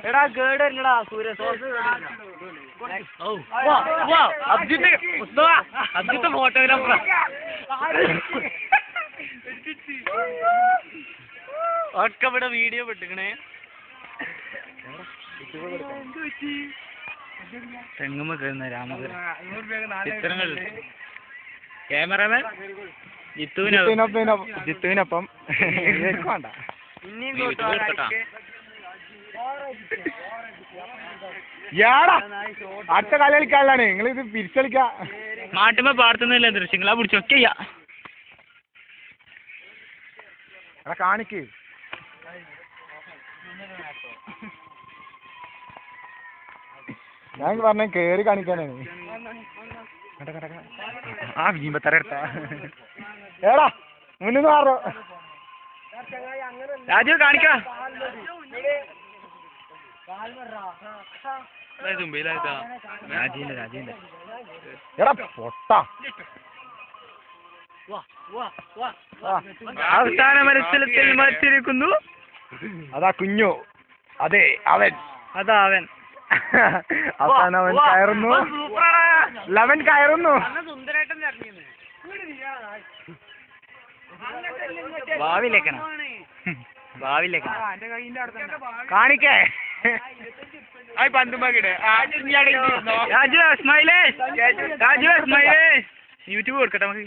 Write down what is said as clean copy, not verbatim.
എടാ ഗേഡ് അല്ലടാ സൂര്യ അബ്ജിത്തെ ഫോട്ടോഗ്രാഫർ ഒക്കെ ഇവിടെ വീഡിയോ പെട്ടിക്കണേ. തെങ്ങുമ്പോ കയറുന്ന രാമകൃഷ്ണൻ ചിത്രങ്ങൾ ക്യാമറമാൻ ജിത്തുവിനൊപ്പം വേണ്ട അടുത്ത കളി കളിക്കാനാണ് നിങ്ങൾ ഇത് പിരിച്ചളിക്ക നാട്ടുമ്പോ പാടത്തുന്നില്ല ദൃശ്യങ്ങളാ പിടിച്ചൊക്കെ കാണിക്ക് ഞാൻ പറഞ്ഞ കേറി കാണിക്കാനാണ്. ആ വീമ്പത്തര എടുത്ത ഏടാ മുന്നിന്ന് മാറോ രാജു കാണിക്കാ രാജീന്റെ എടാ പൊട്ട അവസാന മത്സരത്തിൽ മത്സരിക്കുന്നു. അതാ കുഞ്ഞു, അതെ അവൻ, അതാ അവൻ. അവസാനം അവൻ കയറുന്നു, 11 കയറുന്നു. ഭാവിയിലേക്കാണ് കാണിക്കേ രാജു സ്മൈലേ യൂട്യൂബ് കൊടുക്കട്ടെ നമുക്ക്.